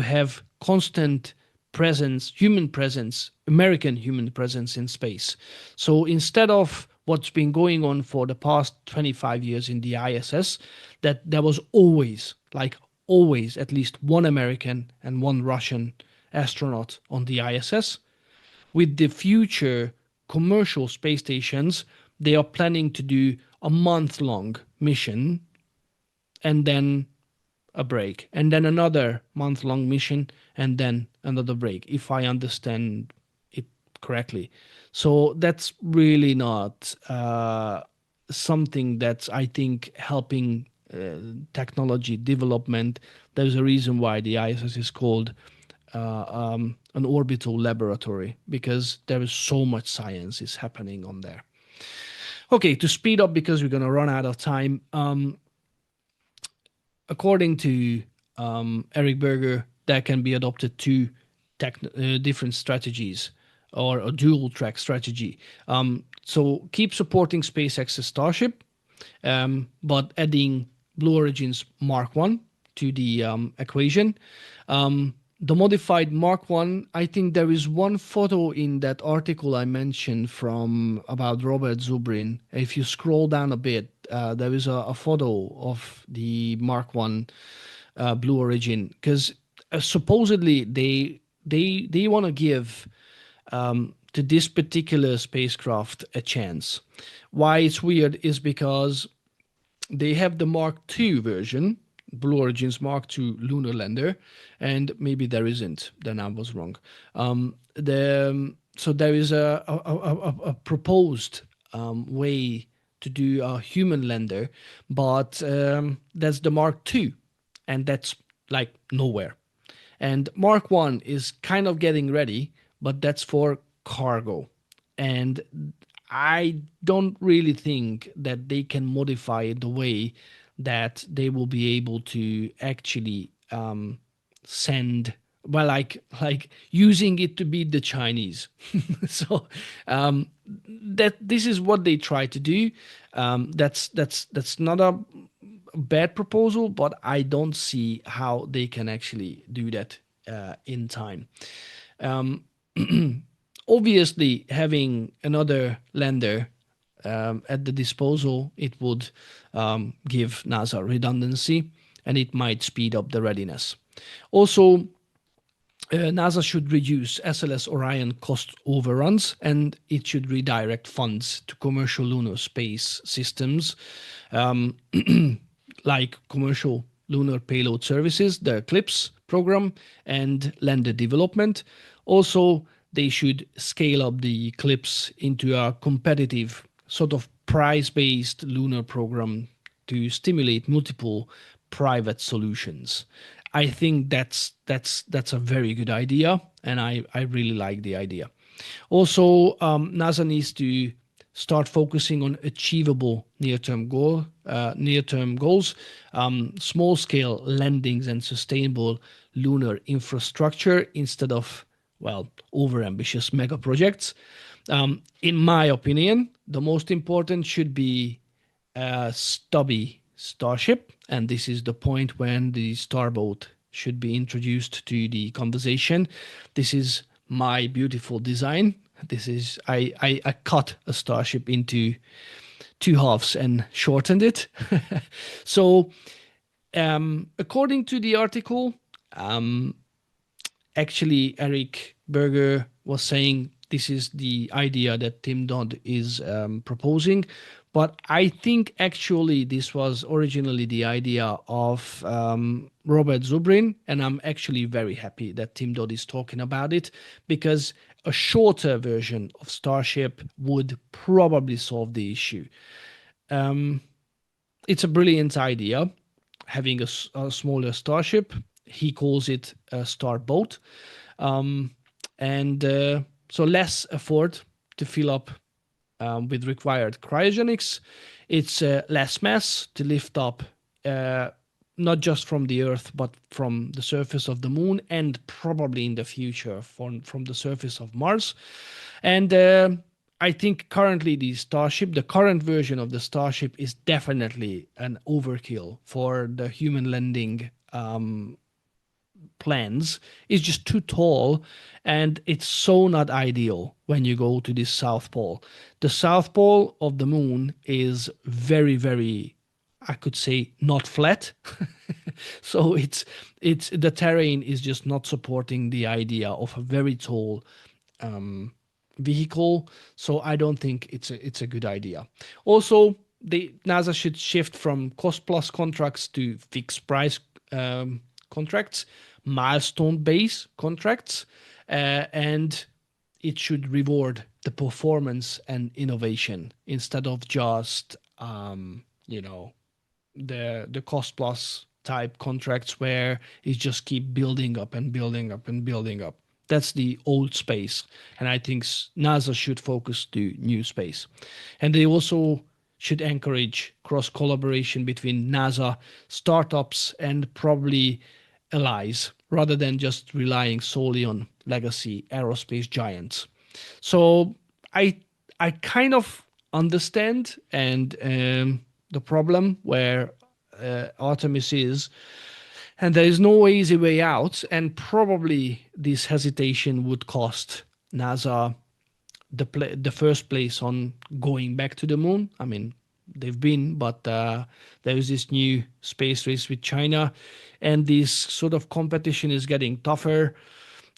have constant presence, human presence, American human presence in space. So instead of what's been going on for the past 25 years in the ISS, that there was always, like always, at least one American and one Russian astronaut on the ISS. With the future commercial space stations, they are planning to do a month-long mission and then a break, and then another month-long mission, and then another break, if I understand it correctly. So that's really not something that's, I think, helping technology development. There's a reason why the ISS is called an orbital laboratory, because there is so much science is happening on there. Okay, to speed up, because we're going to run out of time. According to Eric Berger, there can be adopted two different strategies, or a dual track strategy. So keep supporting SpaceX's Starship, but adding Blue Origin's Mark 1 to the equation. The modified Mark 1, I think there is one photo in that article I mentioned from about Robert Zubrin. If you scroll down a bit, there is a photo of the Mark 1 Blue Origin, because supposedly they want to give to this particular spacecraft a chance. Why it's weird is because they have the Mark II version, Blue Origin's Mark II lunar lander, and maybe there isn't. Then I was wrong. So there is a proposed way to do a human lander, but that's the Mark II, and that's like nowhere. And Mark 1 is kind of getting ready, but that's for cargo. And I don't really think that they can modify it the way that they will be able to actually send, well, like using it to beat the Chinese. So that this is what they try to do. That's not a bad proposal, but I don't see how they can actually do that in time. Obviously, having another lander at the disposal, it would give NASA redundancy, and it might speed up the readiness. Also, NASA should reduce SLS Orion cost overruns, and it should redirect funds to commercial lunar space systems, like commercial lunar payload services, the CLIPS program, and lander development. Also, they should scale up the CLIPS into a competitive sort of price-based lunar program to stimulate multiple private solutions. I think that's a very good idea, and I really like the idea. Also, NASA needs to start focusing on achievable near-term goals, small-scale landings, and sustainable lunar infrastructure instead of, well, over-ambitious mega projects. In my opinion, the most important should be stubby Starship, and this is the point when the starboat should be introduced to the conversation. This is my beautiful design. This is I cut a Starship into two halves and shortened it. So, according to the article, um, actually Eric Berger was saying this is the idea that Tim Dodd is proposing, but I think actually this was originally the idea of Robert Zubrin, and I'm actually very happy that Tim Dodd is talking about it, because a shorter version of Starship would probably solve the issue. It's a brilliant idea, having a smaller Starship. He calls it a starboat, um, and so less effort to fill up with required cryogenics. It's less mass to lift up, uh, not just from the Earth, but from the surface of the Moon, and probably in the future from the surface of Mars. And I think currently the current version of the Starship is definitely an overkill for the human landing plans. It's just too tall, and it's so not ideal when you go to the South Pole. The South Pole of the Moon is very, very, I could say, not flat. So it's the terrain is just not supporting the idea of a very tall vehicle. So I don't think it's a good idea. Also, the NASA should shift from cost plus contracts to fixed price contracts, milestone based contracts, and it should reward the performance and innovation instead of just the cost plus type contracts where it just keep building up and building up and building up. That's the old space, and I think NASA should focus to new space, and they also should encourage cross collaboration between NASA startups and probably allies, rather than just relying solely on legacy aerospace giants. So I I kind of understand and the problem where Artemis is, and there is no easy way out. And probably this hesitation would cost NASA the first place on going back to the moon. I mean, they've been, but there is this new space race with China, and this sort of competition is getting tougher.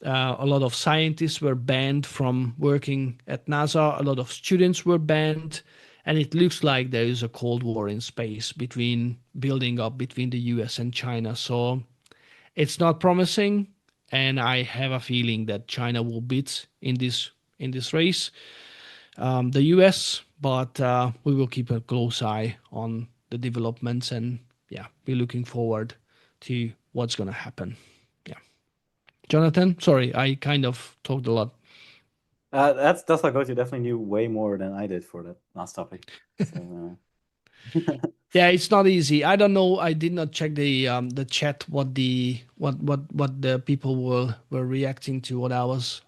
A lot of scientists were banned from working at NASA. A lot of students were banned, and it looks like there is a cold war in space building up between the U.S. and China. So it's not promising, and I have a feeling that China will beat in this race the US, but we will keep a close eye on the developments, and yeah, be looking forward to what's going to happen. Yeah. Jonathan, sorry, I kind of talked a lot. That's like you definitely knew way more than I did for that last topic. So, Yeah, it's not easy. I don't know. I did not check the chat what the people were reacting to what I was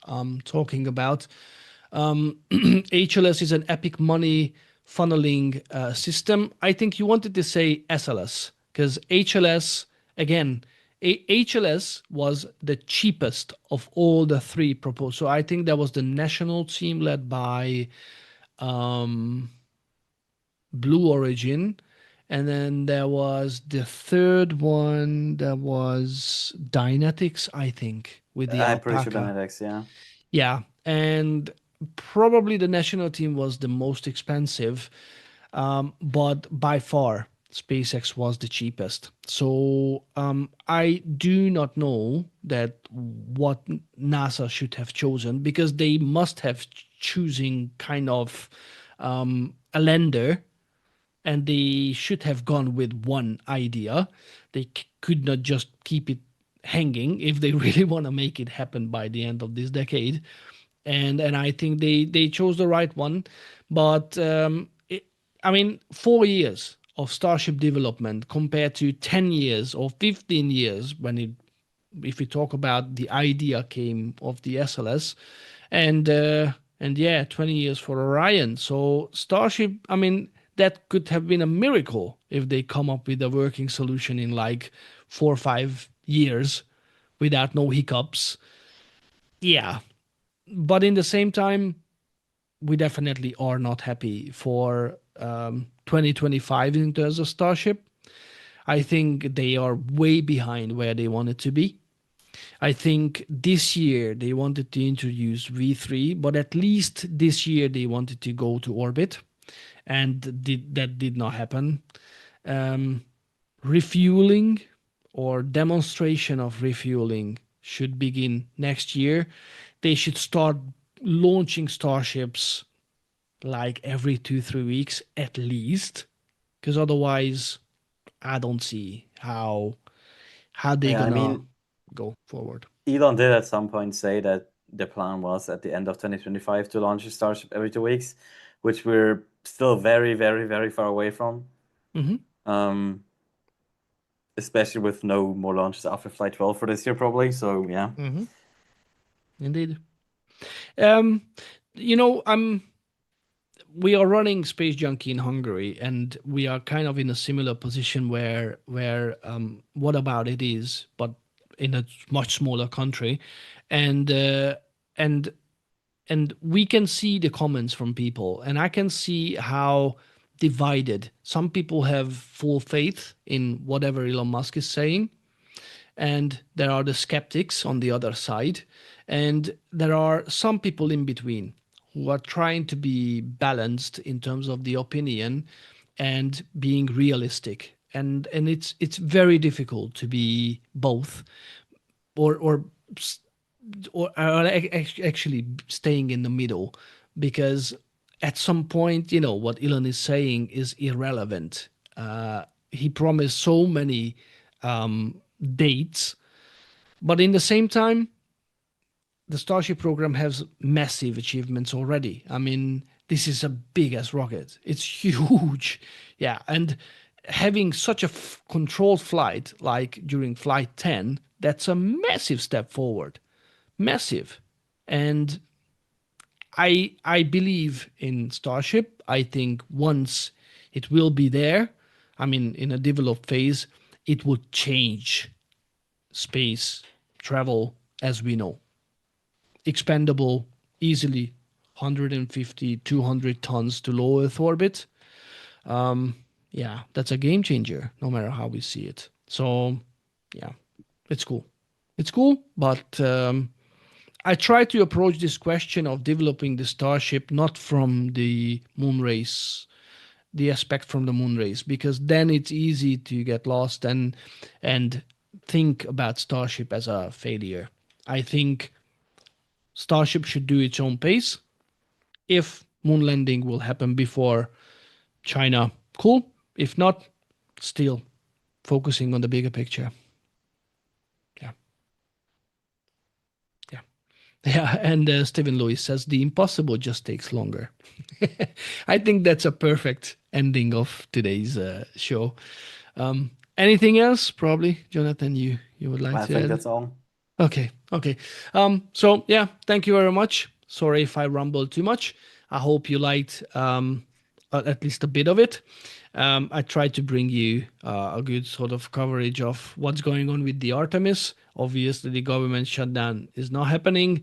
talking about. HLS is an epic money funneling system. I think you wanted to say SLS, because HLS, again, HLS was the cheapest of all the three proposed. So I think that was the national team led by Blue Origin. And then there was the third one that was Dynetics, I think, with the I'm pretty sure alpaca. Dynetics, yeah. Yeah, and probably the national team was the most expensive, but by far SpaceX was the cheapest. So I do not know that what NASA should have chosen, because they must have choosing kind of a lender, and they should have gone with one idea. They could not just keep it hanging if they really want to make it happen by the end of this decade. And I think they chose the right one. But I mean, 4 years of Starship development compared to 10 years or 15 years if we talk about the idea came of the SLS, and And yeah, 20 years for Orion. So Starship, I mean, that could have been a miracle if they come up with a working solution in like 4 or 5 years without no hiccups. Yeah. But in the same time, we definitely are not happy for 2025 in terms of Starship. I think they are way behind where they wanted to be. I think this year they wanted to introduce V3, but at least this year they wanted to go to orbit, and that did not happen. Um, Refueling or demonstration of refueling should begin next year. They should start launching starships like every 2 3 weeks at least, because otherwise I don't see how they Yeah, I gonna mean, go forward. Elon did at some point say that the plan was at the end of 2025 to launch a Starship every 2 weeks, which we're still very, very, very far away from. Hmm. Especially with no more launches after Flight 12 for this year, probably. So yeah. Hmm. Indeed. Um, you know, we are running Space Junkie in Hungary, and we are kind of in a similar position where what about it is, but in a much smaller country, and and and we can see the comments from people, and I can see how divided some people have full faith in whatever Elon Musk is saying, and there are the skeptics on the other side, and there are some people in between who are trying to be balanced in terms of the opinion and being realistic, and it's very difficult to be both, or actually staying in the middle, because at some point, what Elon is saying is irrelevant. He promised so many dates, but in the same time, the Starship program has massive achievements already. I mean, this is a big as rocket. It's huge. Yeah. And having such a controlled flight like during Flight 10, that's a massive step forward. Massive. And I believe in Starship. I think once it will be there, I mean, in a developed phase, it would change space travel as we know. Expendable easily 150, 200 tons to low Earth orbit. Yeah, that's a game changer, no matter how we see it. So, yeah, it's cool. It's cool, but I try to approach this question of developing the Starship not from the moon race, the aspect from the moon race, because then it's easy to get lost and think about Starship as a failure. I think Starship should do its own pace. If moon landing will happen before China, cool. If not, still focusing on the bigger picture. Yeah. Yeah. Yeah. And Stephen Lewis says the impossible just takes longer. I think that's a perfect ending of today's show. Anything else? Probably, Jonathan, you would like I to think add? that's all. Okay, okay. So yeah, thank you very much. Sorry if I rumbled too much. I hope you liked at least a bit of it. I tried to bring you a good sort of coverage of what's going on with the Artemis. Obviously, the government shutdown is not happening.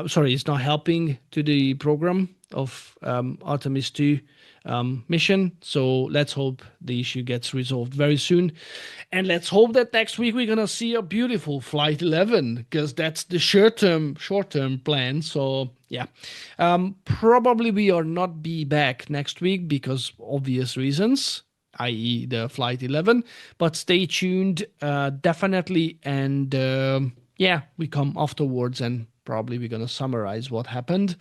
Sorry, it's not helping to the program of Artemis 2 mission. So let's hope the issue gets resolved very soon. And let's hope that next week we're going to see a beautiful Flight 11, because that's the short-term plan. So yeah, probably we are not be back next week because obvious reasons, i.e. the Flight 11, but stay tuned, definitely. And yeah, we come afterwards and probably we're going to summarize what happened.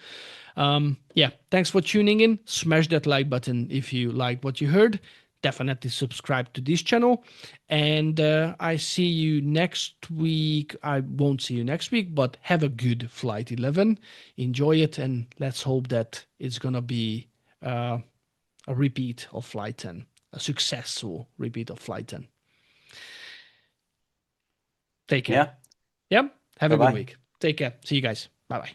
Yeah, thanks for tuning in. Smash that like button if you like what you heard. Definitely subscribe to this channel. And I see you next week. I won't see you next week, but have a good Flight 11. Enjoy it. And let's hope that it's going to be a repeat of Flight 10, a successful repeat of Flight 10. Take care. Yeah. Yep. Have a good Bye-bye. week. Take care. See you guys. Bye bye.